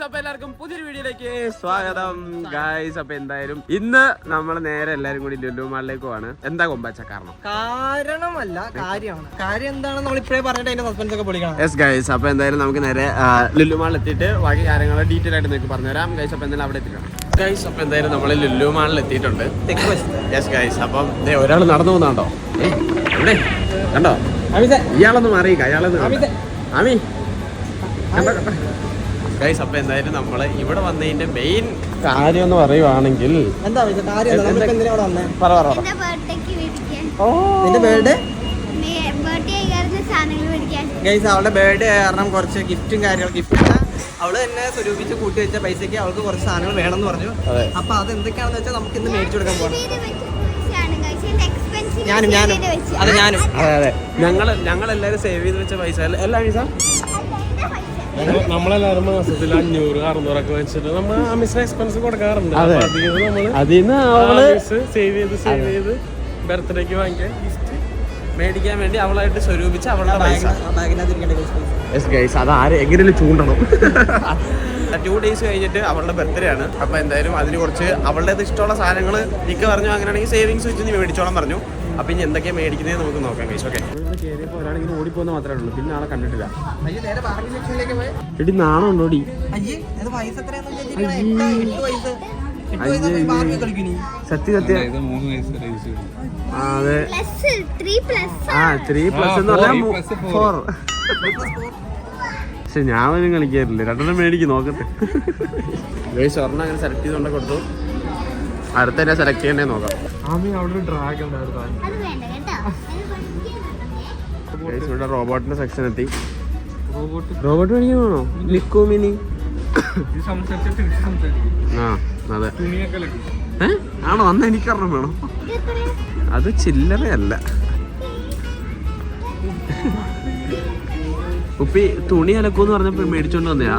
അപ്പൊ എല്ലാവർക്കും പുതിയൊരു വീഡിയോയിലേക്ക് സ്വാഗതം ഗൈസ്. അപ്പൊ എന്തായാലും ഇന്ന് നമ്മൾ നേരെ എല്ലാരും കൂടി ലുലു മാളിലേക്ക് പോവാണ്. എന്താ കൊമ്പാച്ച കാരണം? കാരണമല്ല, കാര്യമാണ്. കാര്യം എന്താണെന്ന് നമ്മൾ ഇപ്പോഴേ പറഞ്ഞിട്ട് അതിന്റെ സസ്പെൻസ് ഒക്കെ പൊളിക്കണം. Yes guys. അപ്പൊ എന്തായാലും നമുക്ക് നേരെ ലുലു മാളിൽ എത്തിയിട്ട് ബാക്കി കാര്യങ്ങൾ ഡീറ്റെയിൽ ആയിട്ട് നിങ്ങൾക്ക് പറഞ്ഞുതരാം ഗൈസ്. അപ്പൊ എന്തായാലും അവിടെ എത്തിക്കണം ഗൈസ്. അപ്പൊ എന്തായാലും നമ്മൾ ലുലു മാളിൽ എത്തിയിട്ടുണ്ട്. Yes guys. അപ്പം ഒരാൾ നടന്നു പോകുന്നുണ്ടോ? എവിടെ കണ്ടോ? ഇയാളൊന്നും അറിയിക്ക, ഇയാളൊന്നും ആമി ഗൈസ്. അപ്പൊ എന്തായാലും നമ്മള് ഇവിടെ വന്നതിന്റെ മെയിൻ കാര്യം എന്ന് പറയുവാണെങ്കിൽ അവളുടെ ബർത്ത്ഡേ കാരണം കുറച്ച് ഗിഫ്റ്റും കാര്യങ്ങളും ഗിഫ്റ്റ് അവള് തന്നെ സ്വരൂപിച്ച് കൂട്ടി വെച്ച പൈസക്ക് അവൾക്ക് കുറച്ച് സാധനങ്ങൾ വേണമെന്ന് പറഞ്ഞു. അപ്പൊ അത് എന്തൊക്കെയാണെന്ന് വെച്ചാൽ നമുക്ക് ഇന്ന് മേടിച്ചു കൊടുക്കാൻ പോകണം. ഞങ്ങളെല്ലാരും സേവ് ചെയ്ത് വെച്ച പൈസ എല്ലാ പൈസ നമ്മളെല്ലാരും മാസത്തിൽ 500-600 ഒക്കെ വെച്ചിട്ട് നമ്മൾ അമിസിന് എക്സ്പെൻസ് കൊടുക്കാറുണ്ട്. അതിന്ന് അവള് സേവ് ചെയ്ത് ബർത്ത്ഡേക്ക് വാങ്ങിക്കാൻ ഗിഫ്റ്റ് മേടിക്കാൻ വേണ്ടി അവളായിട്ട് സ്വരൂപിച്ച് അവളുടെ പൈസ. അത് ആര് എങ്ങനെയും ചൂണ്ടണം. 2 days കഴിഞ്ഞിട്ട് അവളുടെ ബർത്ത്ഡേ ആണ്. അപ്പൊ എന്തായാലും അതിന് കുറച്ച് അവളുടെ ഇഷ്ടമുള്ള സാധനങ്ങൾ എനിക്ക് പറഞ്ഞു. അങ്ങനെയാണെങ്കിൽ സേവിങ്സ് വെച്ച് നീ മേടിച്ചോളം പറഞ്ഞു. അപ്പൊ ഇനി എന്തൊക്കെയാ മേടിക്കുന്നത് നമുക്ക് നോക്കാം കഴിച്ചു. ഓക്കെ, കയറിയപ്പോ ഒരാളെങ്കിൽ ഓടിപ്പോന്ന് മാത്രമേ ഉള്ളൂ, പിന്നെ ആളെ കണ്ടിട്ടില്ല. എടി നാണം ഉണ്ടോടി? സത്യം അതെ. 3+ എന്ന് പറഞ്ഞാൽ 4. പക്ഷെ ഞാൻ ഒന്നും കളിക്കാറില്ല, 2 മേടിക്കും നോക്കട്ടെ. സ്വർണ്ണം അങ്ങനെ സെലക്ട് ചെയ്തുകൊണ്ട് കൊടുത്തു. അടുത്ത തന്നെ സെലക്ട് ചെയ്യണ്ടേ നോക്കാം. അവിടെ ഒരു ഡ്രാഗ് ഉണ്ടായിരുന്നു. ഇവിടെ റോബോട്ടിന്റെ സെക്ഷൻ എത്തി. റോബോട്ട് മേടിക്കണോ? നിക്കോ മിനി. ആ അതെ. ആണോ? അന്ന് എനിക്കറിഞ്ഞ വേണം. അത് ചില്ലറയല്ല. ഉപ്പി തുണി അലക്കൂന്ന് പറഞ്ഞപ്പോ മേടിച്ചോണ്ട് വന്നയാ.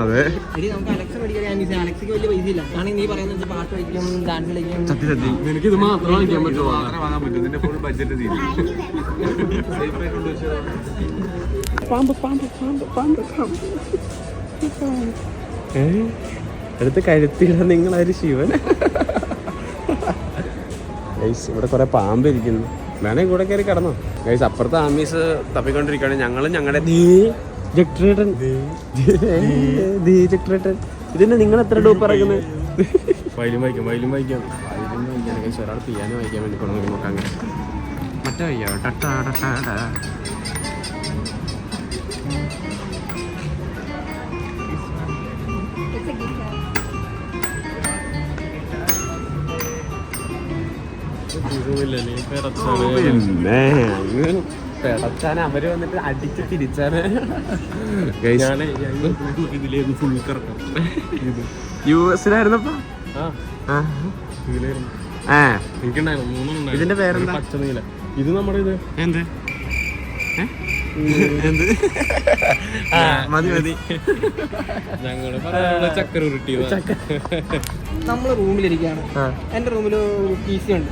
അതെ എനിക്കിത് മാത്രം വാങ്ങിക്കാൻ പറ്റുമോ? അടുത്ത് കഴുത്തില്ല നിങ്ങളൊരു ശിവൻ. ഇവിടെ കുറെ പാമ്പ് ഇരിക്കുന്നു. വേണമെങ്കിൽ കൂടെ കയറി കിടന്നോ ഗൈസ്. അപ്പുറത്തെ ആമീസ് തപ്പിക്കൊണ്ടിരിക്കുകയാണ്. ഞങ്ങളും ഞങ്ങളുടെ ഇതിന് നിങ്ങൾ എത്ര ഡൂപ്പ് ഇറക്കുന്നത്? വയലും വായിക്കാം ഗൈസ്. ഒരാൾ പിയാനോ വായിക്കാൻ വേണ്ടി കൊണ്ടു നോക്കാം. അങ്ങനെ മറ്റേ വയ്യോ ടട്ടാ. പിന്നെ പെടച്ചാനെ അവര് വന്നിട്ട് അടിച്ച് തിരിച്ചാണ്. US-ലായിരുന്നപ്പോ ഇതിന്റെ പേരെന്താ? പച്ചനീല. ഇത് നമ്മുടെ ഇത് എന്ത് മതി ഞങ്ങള് ചക്കര ഉരുട്ടി. നമ്മള് റൂമിലിരിക്കുകയാണ്. എന്റെ റൂമിൽ PC ഉണ്ട്.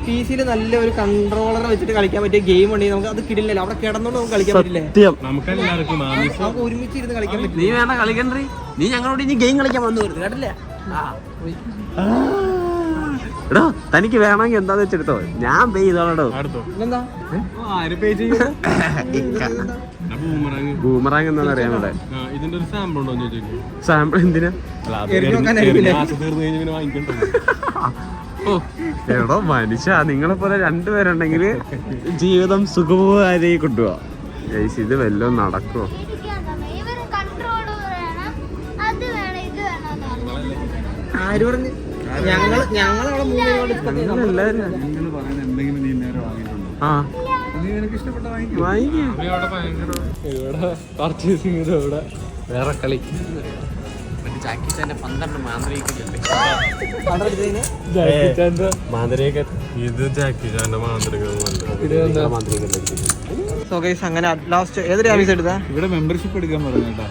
PC-യിൽ നല്ല ഒരു കൺട്രോളർ വെച്ചിട്ട് കളിക്കാൻ പറ്റിയ ഗെയിം ഉണ്ടെങ്കിൽ നമുക്ക് അത് കിടില്ലല്ലോ. അവിടെ കിടന്നോണ്ട് നമുക്ക് കളിക്കാൻ പറ്റില്ലേ? നമുക്ക് എല്ലാവർക്കും നമുക്ക് ഒരുമിച്ച് ഇരുന്ന് കളിക്കാൻ പറ്റില്ല. നീ വേണ്ട കളിക്കണ്ടേ? നീ ഞങ്ങളോട് ഇനി ഗെയിം കളിക്കാൻ വന്നു വരുന്നത് കേട്ടില്ലേ? എടോ തനിക്ക് വേണമെങ്കിൽ എന്താന്ന് വെച്ചെടുത്തോ, ഞാൻ പേ ചെയ്തോളോ. ബൂമറാങ് എന്താണെന്ന് അറിയാൻ ഇവിടെ. ഇതിന്റെ ഒരു സാമ്പിൾ ഉണ്ടോ? സാമ്പിൾ എന്തിനാ? എടോ മനുഷ്യ, നിങ്ങളെ പോലെ 2 പേരുണ്ടെങ്കിൽ ജീവിതം സുഖമായി കൊണ്ടുപോവാ. ഇത് വല്ലതും നടക്കുമോ? ആര് പറഞ്ഞു? ഞങ്ങളവിടെ 3 വേറെ കളി. ഇത് ജാക്കി ചാന്റെ അങ്ങനെ ലാസ്റ്റ് ഏതൊരു ആഫീസ് എടുത്താ? ഇവിടെ മെമ്പർഷിപ്പ് എടുക്കാൻ പറഞ്ഞു കേട്ടോ.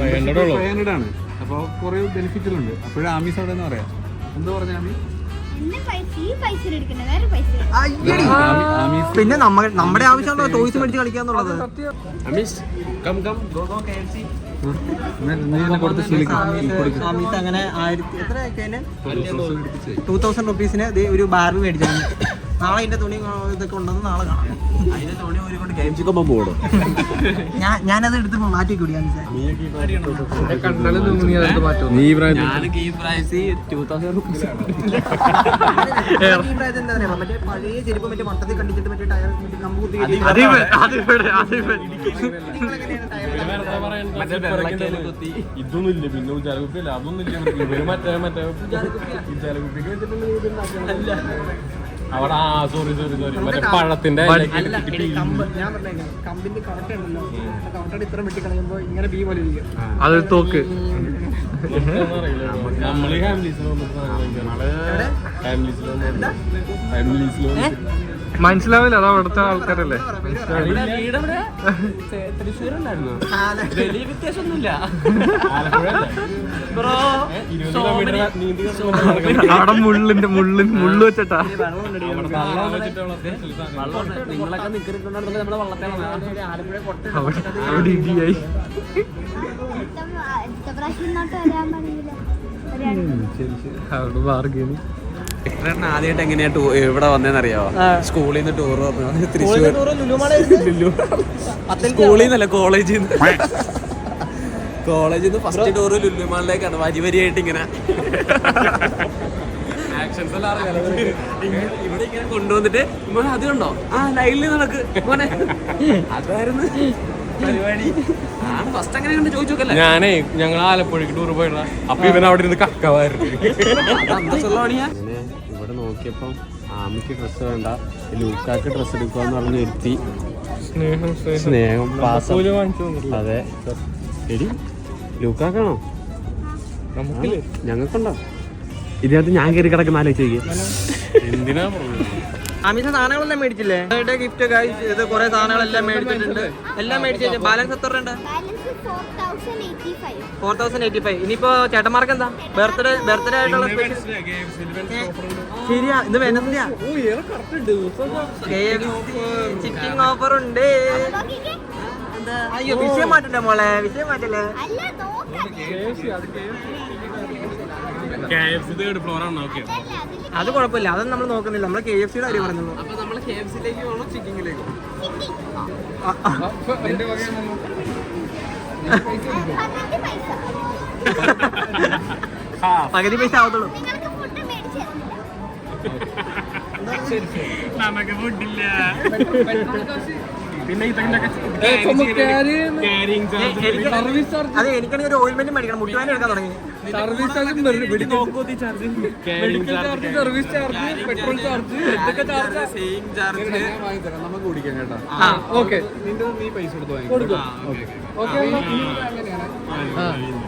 500 ആണ്. അപ്പോൾ കുറെ ബെനിഫിറ്റുകളുണ്ട്. അപ്പോഴും ആമീസ് അവിടെ എന്ന് പറയാം. എന്താ പറഞ്ഞ ആമി? പിന്നെ നമ്മുടെ ആവശ്യമുള്ള ടോയ്സ് മേടിച്ച് കളിക്കാന്നുള്ളത്. അങ്ങനെ 2000 റുപ്പീസിന് ഒരു ബാർബി മേടിച്ചാണ്. നാളെ ഇതിന്റെ തുണി ഇതൊക്കെ ഉണ്ടെന്ന് നാളെ കാണാം. ഞാനത് എടുത്ത് മാറ്റി കുടിയാന്ന് മറ്റേ പഴയ ചെരുപ്പ് മറ്റേ വട്ടത്തിൽ കണ്ടിച്ചിട്ട് മറ്റേ ടയർ കമ്പ് കുത്തി ഇതൊന്നും ഇല്ല. പിന്നെ ഉജാലകുപ്പിയല്ല, അതൊന്നും ഇല്ല. മറ്റേ അവിടെ സോറി മറ്റേ പഴത്തിന്റെ ഞാൻ പറഞ്ഞേ കമ്പിന്റെ കവട്ട ഉണ്ടല്ലോ, കവട്ടയുടെ ഇത്ര വെട്ടി കളയുമ്പോ ഇങ്ങനെ ബീ പോലെ ഇരിക്കും. അത് തോക്ക് നമ്മള് മനസ്സിലാവില്ല. അത് അവിടുത്തെ ആൾക്കാരല്ലേ. അവിടെ മുള്ളു വെച്ചിട്ടാ അവിടെ ഇടിയായി. അവിടെ മാർഗം ആദ്യമായിട്ട് എങ്ങനെയാ ഇവിടെ വന്നേന്നറിയോ? സ്കൂളിൽ നിന്ന് ടൂർ പറഞ്ഞു. തൃശ്ശൂർ സ്കൂളിൽ നിന്നല്ല, കോളേജിൽ നിന്ന് ഫസ്റ്റ് ടൂർ ലുലുമാളിലേക്കാണ്. വരിയായിട്ട് ഇങ്ങനെ ആക്ഷൻസ് എല്ലാം ഇവിടെ ഇങ്ങനെ കൊണ്ടുവന്നിട്ട് മോനെ അത് കണ്ടോ, ലൈനിൽ നടക്ക് മോനെ, അതായിരുന്നു പരിപാടി. ഫസ്റ്റ് അങ്ങനെ കണ്ട് ചോദിച്ചു നോക്കല്ലേ. ഞാനേ ഞങ്ങൾ ആലപ്പുഴക്ക് ടൂർ പോയിട്ടാ. അപ്പൊ ഇവൻ അവിടെ ഇരുന്ന് കക്കവായിരുന്നു. ഇവിടെ നോക്കിയപ്പം ആമിക്ക് ഡ്രസ്സ് വേണ്ട, ലൂക്കാക്ക് ഡ്രസ്സ് എടുക്കുവാന്ന് പറഞ്ഞ് ഇരുത്തി. സ്നേഹം പാസം. അതെ എടി ലൂക്കാക്കാണോ? ഞങ്ങൾക്കുണ്ടോ ഇതിനകത്ത്? ഞാൻ കയറി കിടക്കുന്ന ആലോചിച്ച് എന്തിനാ അമിത സാധനങ്ങളെല്ലാം മേടിച്ചില്ലേ? ഗിഫ്റ്റ് ഇത് കുറെ സാധനങ്ങളെല്ലാം മേടിച്ചിട്ടുണ്ട്. എല്ലാം മേടിച്ചു. ബാലൻസ് എത്ര ഉണ്ട്? 4085. ഇനിയിപ്പോ ചേട്ടന്മാർക്ക് എന്താ ബർത്ത്ഡേ ആയിട്ടുള്ള ശരിയാ, ഇത് വെനസ്ഡേയാ. ചിറ്റിംഗ് ഓഫർ ഉണ്ട്. അയ്യോ വിഷയം മാറ്റണ്ടേ മോളെ, വിഷയം മാറ്റല്ലേ. അത് കുഴപ്പമില്ല, അതൊന്നും നമ്മൾ നോക്കുന്നില്ല. നമ്മള് KFC കാര്യം പറഞ്ഞുള്ളൂ. പകുതി പൈസ ആവത്തുള്ളൂ. നമുക്ക് ഫുഡില്ല. പിന്നെ അതെ, എനിക്കാണെങ്കിൽ ഒരു ഓയിൽമെന്റ് മേടിക്കണം. മുട്ടുവാനും എടുക്കാൻ തുടങ്ങി. Service charge, medical charge, service charge, petrol charge, എന്തൊക്കെ ചാർജ് നമുക്ക് കുടിക്കാം കേട്ടോ. ഓക്കെ, നീ പൈസ കൊടുക്കാം.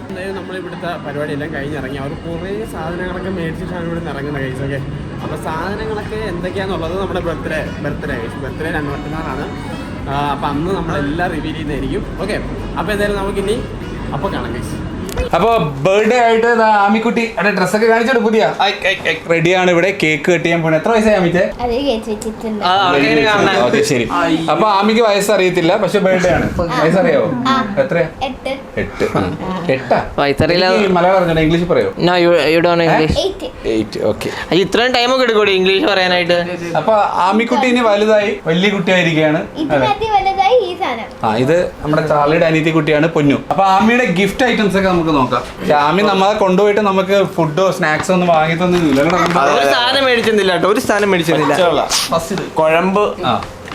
എന്തായാലും നമ്മളിവിടുത്തെ പരിപാടിയെല്ലാം കഴിഞ്ഞിറങ്ങി. അവർ കുറേ സാധനങ്ങളൊക്കെ മേടിച്ചിട്ടാണ് ഇവിടെ നിന്ന് ഇറങ്ങുന്നത് കൈസ്. ഓക്കെ, അപ്പോൾ സാധനങ്ങളൊക്കെ എന്തൊക്കെയാണെന്നുള്ളത് നമ്മുടെ ബർത്ത്ഡേ 2 മറ്റന്നാളാണ്. അപ്പം അന്ന് നമ്മളെല്ലാം റിവീൽ ചെയ്യുന്നതായിരിക്കും. ഓക്കെ, അപ്പോൾ എന്തായാലും നമുക്കിനി അപ്പോൾ കാണാം കൈസ്. അപ്പൊ ബർത്ത്ഡേ ആയിട്ട് ആമിക്കുട്ടി ഡ്രസ്സൊക്കെ കാണിച്ചോട്ട് പുതിയ റെഡിയാണ്. ഇവിടെ കേക്ക് കട്ട് ചെയ്യാൻ പോണേ. എത്ര വയസ്സായി ആമിക്ക്? ഓക്കെ ശരി. അപ്പൊ ആമിക്ക് വയസ്സറിയത്തില്ല, പക്ഷെ ബർത്ത്ഡേ ആണ്. വയസ്സറിയാവോ? എത്രയാ? 8. മലയാളം അറിഞ്ഞോ? ഇംഗ്ലീഷ് പറയോ? 8. ഓക്കെ. ഇത്രയും ടൈം ഒക്കെ എടുക്കൂടി ഇംഗ്ലീഷ് പറയാനായിട്ട്. അപ്പൊ ആമിക്കുട്ടി ഇനി വലുതായി വലിയ കുട്ടിയായിരിക്കുകയാണ്. ഇത് നമ്മുടെ ചാർലിയുടെ അനിയത്തി കുട്ടിയാണ് പൊന്നു. അപ്പൊ ആമിയുടെ ഗിഫ്റ്റ് ഐറ്റംസ് ഒക്കെ നമുക്ക് നോക്കാം. ആമി നമ്മളെ കൊണ്ടുപോയിട്ട് നമുക്ക് ഫുഡോ സ്നാക്സോ ഒന്നും വാങ്ങി തന്നില്ല. ഒരു സാധനം മേടിച്ചിരുന്നില്ല കേട്ടോ, ഒരു സാധനം മേടിച്ചിരുന്നില്ല. കുഴമ്പ്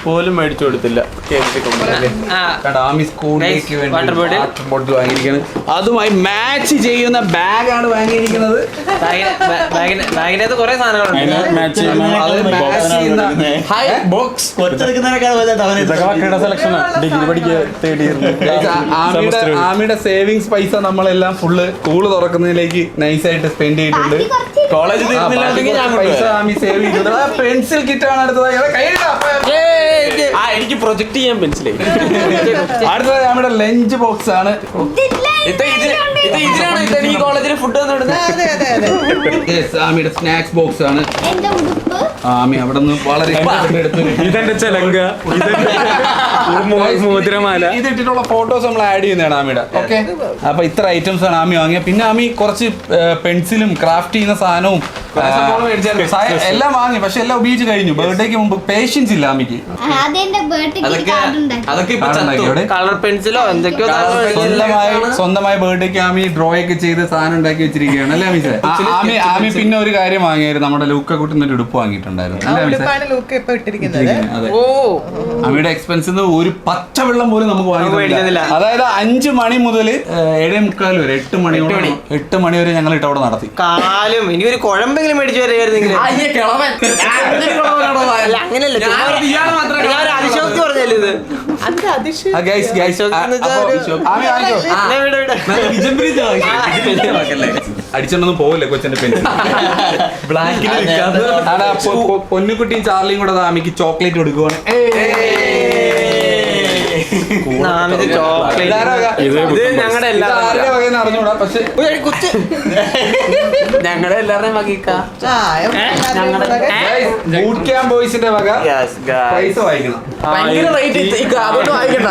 പോലും മേടിച്ചു കൊടുത്തില്ല. അതുമായി മാച്ച് ചെയ്യുന്ന ബാഗാണ് വാങ്ങിയിരിക്കുന്നത്. ബാഗിനകത്ത് കുറെ സാധനങ്ങളുണ്ട്. ആമിയുടെ സേവിങ്സ് പൈസ നമ്മളെല്ലാം ഫുള്ള് സ്കൂള് തുറക്കുന്നതിലേക്ക് നൈസായിട്ട് സ്പെൻഡ് ചെയ്തിട്ടുണ്ട്. കോളേജ് പൈസ ആമി സേവ് ചെയ്തിട്ടുണ്ട്. പെൻസിൽ കിറ്റാണ് അടുത്തതായി. എനിക്ക് പ്രൊജക്ട് ചെയ്യാൻ പെൻസിലായി. അടുത്തത് നമ്മുടെ ലഞ്ച് ബോക്സ് ആണ്. ഇതിനാണ് എനിക്ക് കോളേജിൽ ഫുഡ് ആമിയുടെ സ്നാക്സ് ബോക്സ് ആണ്. ആമി അവിടെ നിന്ന് വളരെ ഇതെന്റെ ചെലങ്ക, മോതിരമാല, ഇത് ഇട്ടിട്ടുള്ള ഫോട്ടോസ് നമ്മൾ ആഡ് ചെയ്യുന്നതാണ് ആമിയുടെ. ഓക്കെ, അപ്പൊ ഇത്ര ഐറ്റംസ് ആണ് ആമി വാങ്ങിയത്. പിന്നെ ആമി കുറച്ച് പെൻസിലും ക്രാഫ്റ്റ് ചെയ്യുന്ന സാധനവും എല്ലാം വാങ്ങി, പക്ഷെ എല്ലാം ഉപയോഗിച്ച് കഴിഞ്ഞു. ബർത്ത്ഡേക്ക് മുമ്പ് പേഷ്യൻസ് ഇല്ല ആമിക്ക്. കളർ പെൻസിലോ എന്തൊക്കെയോ സ്വന്തമായി ബർത്ത്ഡേക്ക് ആമി ഡ്രോ ഒക്കെ ചെയ്ത് സാധനം ഉണ്ടാക്കി വെച്ചിരിക്കുകയാണ് അല്ലേ ആമി? ആമി പിന്നെ ഒരു കാര്യം വാങ്ങിയായിരുന്നു, നമ്മുടെ ലൂക്ക കുട്ടുന്ന ഉടുപ്പ് വാങ്ങിയിട്ടുണ്ടായിരുന്നു. ആമിയുടെ എക്സ്പെൻസ് ഒരു പച്ചവെള്ളം പോലും നമുക്ക് വാങ്ങിയിട്ടില്ല. അതായത് 5 മണി മുതൽ 7:45 വരെ 8 മണി വരെ ഞങ്ങൾ ഇട്ടവിടെ നടത്തി. കാലും ഇനി ഒരു കുഴമ്പെങ്കിലും മേടിച്ചു വരികയായിരുന്നെങ്കിൽ അതിശോക്തി പറഞ്ഞല്ലോ ഇത്. അടിച്ചോണ്ടൊന്നും പോവില്ല കൊച്ചന്റെ പെൻസിൽ. പൊന്നുകുട്ടിയും ചാർലിയും കൂടെ ആമിക്ക് ചോക്ലേറ്റ് കൊടുക്കുവാണ്. ഞങ്ങളുടെ അറിഞ്ഞൂടാ, പക്ഷെ ഞങ്ങളുടെ എല്ലാവരുടെയും ബൂട്ട് ക്യാമ്പ് ബോയ്സിന്റെ വക പൈസ വായിക്കണം. ഭയങ്കര റേറ്റ്, അതൊന്നും വായിക്കണ്ട.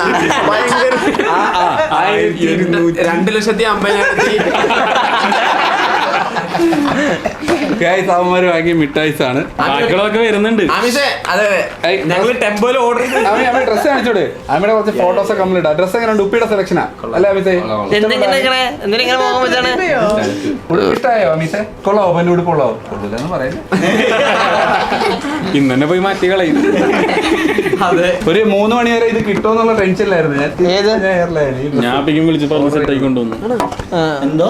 2,50,000 അവന്മാര് വാങ്ങിയ മിഠായിസ് ആണ്. ബാക്കികളൊക്കെ വരുന്നുണ്ട്. ഞങ്ങള് ടെമ്പോയിൽ ഓർഡർ ചെയ്ത് ഡ്രസ് കാണിച്ചോട്. അമ്മയുടെ കുറച്ച് ഫോട്ടോസ് ഒക്കെ നമ്മളിടാം. ഡ്രസ് എങ്ങനെ ഉപ്പിയുടെ സെലക്ഷനാ അല്ലേ അമിസേ? ഇഷ്ടായോ അമിസേ? കൊള്ളാവോ? പന്നെ ഉടുപ്പ് കൊള്ളാവോ? കൊള്ളില്ലെന്ന് പറയുന്നത് ഇന്ന് തന്നെ പോയി മാറ്റി കളയും. ഒരു 3 മണി വരെ ഇത് കിട്ടുമെന്നുള്ള ടെൻഷനിലായിരുന്നു ഞാൻ. ഞാൻ പിക്കും വിളിച്ച് പറഞ്ഞ് സെറ്റായി കൊണ്ടുവന്നു. എന്തോ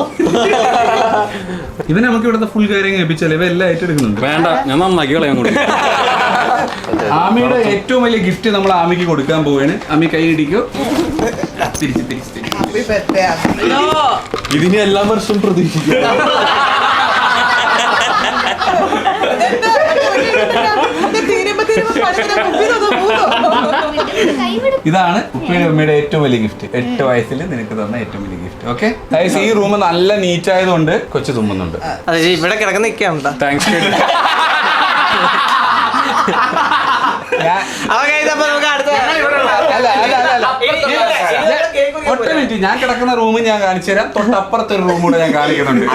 ഇവൻ നമുക്ക് ഇവിടുത്തെ ഫുൾ കാര്യം ഏൽപ്പിച്ചാലേ ഇവ എല്ലാം ഏറ്റെടുക്കുന്നുണ്ട്. വേണ്ട, ഞാൻ നന്നാക്കി കളയാൻ കൊണ്ട്. ആമിയുടെ ഏറ്റവും വലിയ ഗിഫ്റ്റ് നമ്മൾ ആമിക്ക് കൊടുക്കാൻ പോവാണ്. ആമി കൈ ഇടിക്കോ, തിരിച്ച് ഇതിന് എല്ലാ വർഷവും പ്രതീക്ഷിക്കും. ഇതാണ് ഉപ്പയുടെ ഉമ്മയുടെ ഏറ്റവും വലിയ ഗിഫ്റ്റ്. 8 വയസ്സിൽ നിനക്ക് തന്ന ഏറ്റവും വലിയ ഗിഫ്റ്റ്. ഓക്കെ, ഈ റൂം നല്ല നീറ്റ് ആയതുകൊണ്ട് കൊച്ചു തുമ്മുന്നുണ്ട്. ഇവിടെ കിടക്കുന്ന നിൽക്കാണ്. താങ്ക്സ്. ഒറ്റ മിനിറ്റ്, ഞാൻ കിടക്കുന്ന റൂം ഞാൻ കാണിച്ചു തരാം. തൊട്ടപ്പുറത്തെ ഒരു റൂം കൂടെ ഞാൻ കാണിക്കുന്നുണ്ട്.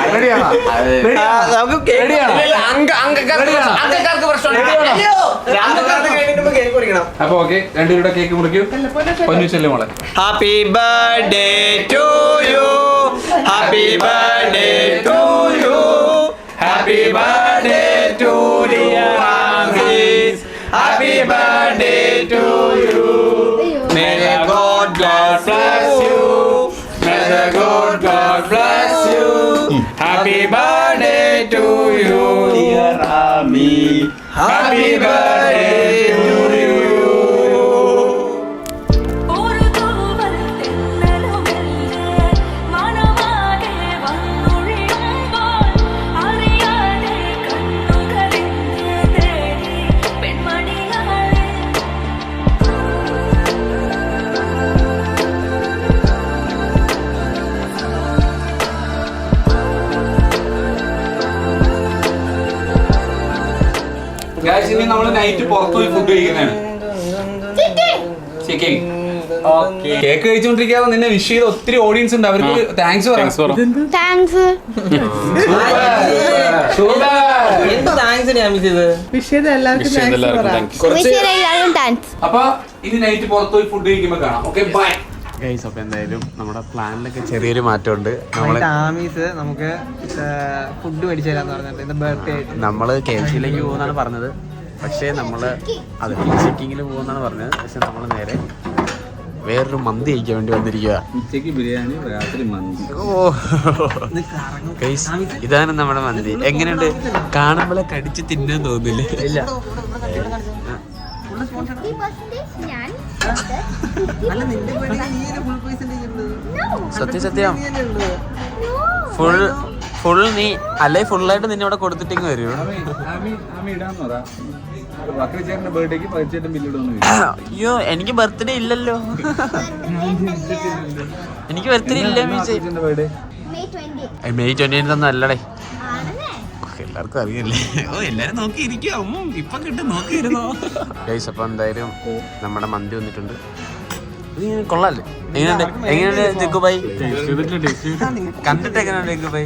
അപ്പൊ ഓക്കെ, 2 രൂപയുടെ കേക്ക് മുറിക്കൂ. പൊന്നു ചെല്ലു മോളെ. Happy birthday to you, happy birthday to you, happy birthday to dear Aamees, happy birthday to you. May the God bless you, may the God bless you. Happy birthday to you, dear Ami. Happy birthday to you. ഇനി നമ്മള് night പുറത്തു പോയി food കഴിക്കുന്നതാണ്. Cake കഴിച്ചോണ്ടിരിക്കാതെ നിന്നെ wish ചെയ്ത ഒത്തിരി audience ഉണ്ട്. അവർക്ക് താങ്ക്സ് പറയാം. അപ്പൊ ഇനി നൈറ്റ് പുറത്തു പോയി ഫുഡ് കഴിക്കുമ്പോ കാണാം. Okay, bye guys. അപ്പൊ എന്തായാലും നമ്മുടെ പ്ലാനിലൊക്കെ ചെറിയൊരു മാറ്റമുണ്ട്. നമുക്ക് ഫുഡ് മേടിച്ചു തരാന്ന് പറഞ്ഞിട്ട് ബർത്ത്ഡേ ആയിട്ട് നമ്മള് KFC-യിലേക്ക് പോകുന്നാണ് പറഞ്ഞത്. പക്ഷേ നമ്മള് അത് ചെക്കിങ്ങിൽ പോകുന്നാണ് പറഞ്ഞത്. പക്ഷെ നമ്മള് നേരെ വേറൊരു മന്തി കഴിക്കാൻ വേണ്ടി വന്നിരിക്കുക. ഉച്ചയ്ക്ക് ബിരിയാണി, രാത്രി മന്തി. ഇതാണ് നമ്മുടെ മന്തി. എങ്ങനെയുണ്ട്? കാണുമ്പോഴെ കടിച്ച് തിന്നാൻ തോന്നില്ലേ? ഇല്ല, സത്യം ഫുൾ നീ അല്ലെ ഫുള്ളായിട്ട് നിന്നെ ഇവിടെ കൊടുത്തിട്ടേക്ക് വരും. അയ്യോ, എനിക്ക് ബർത്ത്ഡേ ഇല്ലല്ലോ. എനിക്ക് ബർത്ത്ഡേ ഇല്ല. മെയ് 20 അല്ലടേ, എല്ലാവർക്കും അറിയില്ലേ. എല്ലാരും നോക്കിയിരിക്കും, ഇപ്പൊ കിട്ടും, നോക്കിയിരുന്നോ ഗൈസ്. അപ്പൊ എന്തായാലും നമ്മുടെ മന്തി വന്നിട്ടുണ്ട്. ഇത് കൊള്ളാല്ലേ? എങ്ങനെയുണ്ട് ജഗ്ഗുബായി? കണ്ടിട്ട് എങ്ങനെയുണ്ട് ജഗ്ഗുബായി?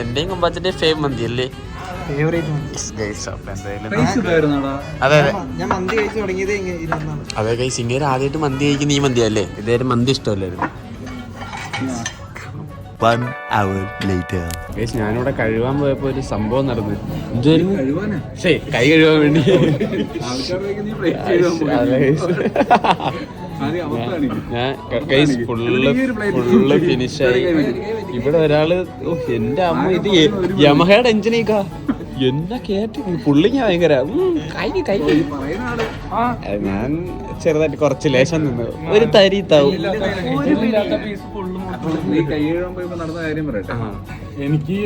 എന്റെയും കുമ്പാച്ചന്റെ ഫേം മന്തി അല്ലേ? അതെ ഞാൻ മന്തി കഴിച്ചു തുടങ്ങിയത് ഇരുന്നാണ്. അതെ ഗൈസ്, ഇങ്ങനെ ആദ്യമായിട്ട് മന്തി കഴിക്കുന്ന ഈ മന്തി അല്ലേ? ഇതായാലും മന്തി ഇഷ്ടമല്ലായിരുന്നു. ഞാനിവിടെ കഴുകാൻ പോയപ്പോ ഒരു സംഭവം നടന്നു. കൈ കഴുകാൻ വേണ്ടി ഫുള്ള് ഫിനിഷായി. ഇവിടെ ഒരാള് എന്റെ അമ്മ ഇത് യമഹയുടെ എഞ്ചിനേക്കാ എന്നാ കേട്ട് പുള്ളിങ്ങ ഭയങ്കര ഞാൻ ചെറുതായിട്ട് കുറച്ച് ലേശം നിന്ന് ഒരു തരിത്താവും. നീ കൈ കഴുകുമ്പോ നടന്ന കാര്യം പറയട്ടെ. എനിക്ക്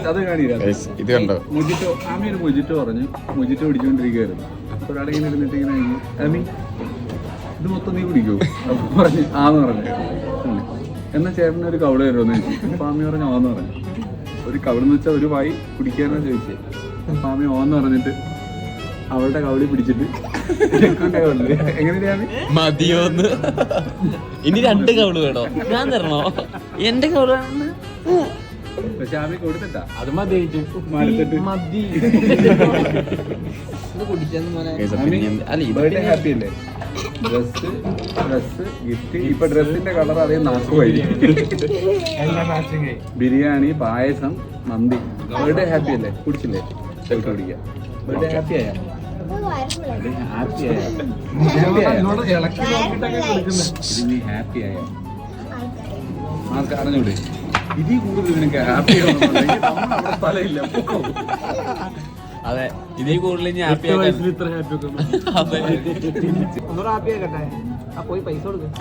അത് കാണില്ല. ഇത് കണ്ടോ? മുജിറ്റോ ആമി ഒരു മുജിറ്റോ പറഞ്ഞു, മുജിറ്റോ കുടിച്ചോണ്ടിരിക്കുകയായിരുന്നു. അപ്പൊ ഒരാളിങ്ങനെ ഇരുന്നിട്ട് ഇങ്ങനെ ആമി ഇത് മൊത്തം നീ കുടിക്കൂ പറഞ്ഞു. ആന്ന് പറഞ്ഞു. എന്നാ ചേട്ടന് ഒരു കവള് വരുമെന്ന് ചോദിച്ചു. അപ്പൊ ആമി പറഞ്ഞു ഓന്ന് പറഞ്ഞു. ഒരു കവളെന്ന് വെച്ചാൽ ഒരു വായി കുടിക്കാനാ ചോദിച്ചേ. അപ്പൊ ആമി ഓന്ന് പറഞ്ഞിട്ട് അവളുടെ കവളി പിടിച്ചിട്ട് എങ്ങനെയാ മതിയോന്ന്? ഇനി 2 കവള് വേണോ? ഞാൻ തരണോ? എന്റെ കവള് പക്ഷെ ആമി കൊടുത്തിട്ടാ അത് മതി മതി. ഹാപ്പി അല്ലേ? Dress gift. ഇപ്പൊ ഡ്രസ്സിന്റെ കളർ അറിയാൻ നാക്കുമായി. ബിരിയാണി, പായസം, മന്തി. ബർത്ത്ഡേ ഹാപ്പി അല്ലേ? കുടിച്ചില്ലേ? കുടിക്കാം. ബർത്ത്ഡേ ഹാപ്പി ആയ ഹാപ്പി ആയ ആർക്ക് അറിഞ്ഞൂടെ? ഇതിൽ കൂടുതൽ നിനക്ക് ഹാപ്പി നമ്മുടെ സ്ഥലമില്ല. അതെ, ഇതിൽ കൂടുതൽ ഞാൻ ഹാപ്പി ഇത്ര ഹാപ്പി ഒക്കെ ഒന്നുകൂടെ ഹാപ്പി ആക്കട്ടെ. ആ പോയി പൈസ കൊടുക്കും.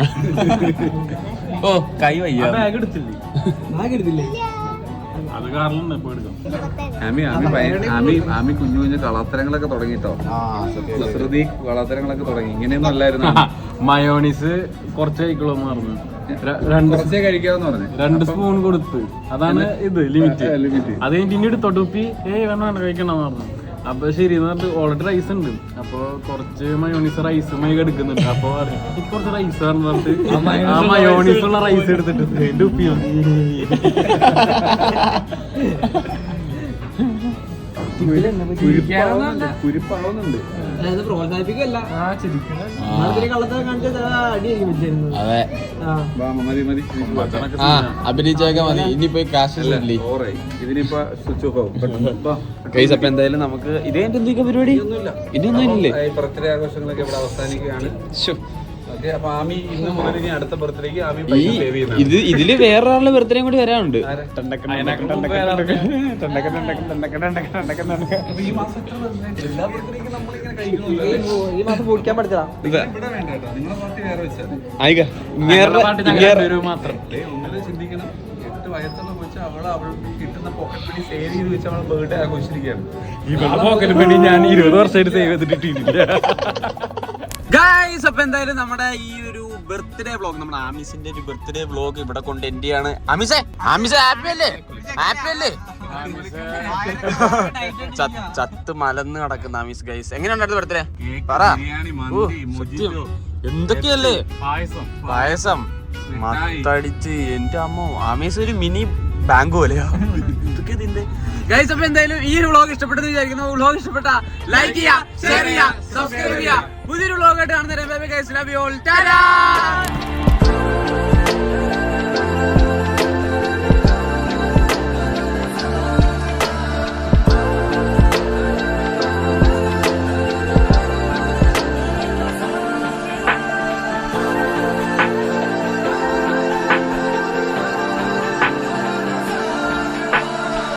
ഓ കൈ വയ്യ. ബാഗ് എടുത്തില്ലേ? ബാഗ് എടുത്തില്ലേ? അത് കാരണം എപ്പോ എടുക്കാം. ആമി കുഞ്ഞു കുഞ്ഞു കളത്തരങ്ങളൊക്കെ തുടങ്ങിട്ടോ. കുസൃതി കളത്തരങ്ങളൊക്കെ തുടങ്ങി. ഇങ്ങനെയൊന്നും അല്ലായിരുന്നു. മയോണീസ് കുറച്ച് കഴിക്കുള്ളൂ പറഞ്ഞു. കുറച്ചേ കഴിക്കാന്ന് പറഞ്ഞു. 2 സ്പൂൺ കൊടുത്ത്. അതാണ് ഇത് ലിമിറ്റ്. അത് കഴിഞ്ഞിട്ട് എടുത്തോട്ടുപ്പി വേണ്ട കഴിക്കണമെന്ന് പറഞ്ഞു. അപ്പൊ ശരി എന്ന് പറഞ്ഞിട്ട് ഓൾറെഡി റൈസ് ഉണ്ട്. അപ്പൊ കുറച്ച് മയോണീസ് റൈസുമായി എടുക്കുന്നുണ്ട്. അപ്പൊ കുറച്ച് റൈസ് പറഞ്ഞിട്ട് ആ മയോണീസ് ഉള്ള റൈസ് എടുത്തിട്ട് ഡുപ്പി കുരിപ്പാവുന്നുണ്ട്. അതായത് പ്രോത്സാഹിപ്പിക്കല്ല, കള്ളത്തെ കാണിച്ചത് അടിയായിരിക്കും വെച്ചിരുന്നത്. അതെ, അഭിനയിച്ചൊക്കെ മതി. ഇനിയിപ്പോ കാശ് ഇതിനിപ്പോ സ്വിച്ച് ഓഫ് ആവും. അപ്പൊ എന്തായാലും നമുക്ക് ഇത് കഴിഞ്ഞിട്ട് എന്തൊക്കെ പരിപാടി? ഇനിയൊന്നും ഇല്ലേ? ബർത്ത്ഡേ ആഘോഷങ്ങളൊക്കെ ഇവിടെ അവസാനിക്കുകയാണ്. അപ്പൊ ആമി ഇന്ന് മുതൽ ഇനി അടുത്ത ബർത്ത്ഡേക്ക് ആമി ഇതില് വേറൊരാളുടെ ബർത്ത്ഡേ കൂടി വരാനുണ്ട്. ഈ മാസം എല്ലാ ബർത്ത്ഡേക്കും നമ്മളിങ്ങനെ ഈ മാസം പൂടിക്കാൻ പഠിച്ചതാ. ഇവിടെ വേണ്ട കേട്ടോ, നിങ്ങളെ പാർട്ടി വേറെ വെച്ചാൽ മാത്രം ഒന്നിനെ ചിന്തിക്കണം. 8 വയസ്സുള്ള വെച്ച് അവൾക്ക് കിട്ടുന്ന പോക്കറ്റ് മണി സേവ് ചെയ്ത് വെച്ച് അവളെ ബർത്ത്ഡേ ആഘോഷിച്ചിരിക്കുകയാണ്. ഈ പോക്കറ്റ് മണി ഞാൻ 20 വർഷമായിട്ട് സേവ് ചെയ്തിട്ടില്ല. ഗൈസ്, അപ്പൊ എന്തായാലും നമ്മുടെ ഈ ഒരു ബർത്ത്ഡേ വ്ലോഗ്, നമ്മുടെ ആമിസിന്റെ ഒരു ബർത്ത്ഡേ വ്ലോഗ് ഇവിടെ കൊണ്ട് എൻഡ് ചെയ്യാണ്. ആമിസേ ഹാപ്പി അല്ലേ? ഹാപ്പി അല്ലേ? ചത്ത് മലന്ന് കിടക്കുന്ന ആമിസ്. ഗൈസ്, എങ്ങനെയുണ്ടായിരുന്നു ബർത്ത്ഡേ? പറ. എന്തൊക്കെയല്ലേ? പായസം മത്തടിച്ച് എന്റെ അമ്മോ. ആമീസ് ഒരു മിനി ബാങ്ക് പോലെയാ. ഗൈസ്, അപ്പൊ എന്തായാലും ഈ ഒരു വ്ലോഗ് ഇഷ്ടപ്പെട്ടെന്ന് വിചാരിക്കുന്നു. വ്ലോഗ് ഇഷ്ടപ്പെട്ട ലൈക്ക് ചെയ്യുക, ഷെയർ ചെയ്യുക, സബ്സ്ക്രൈബ് ചെയ്യുക. പുതിയൊരു വ്ലോഗ് ആയിട്ട് കാണുന്നവരെ bye bye guys, love you all, Tata.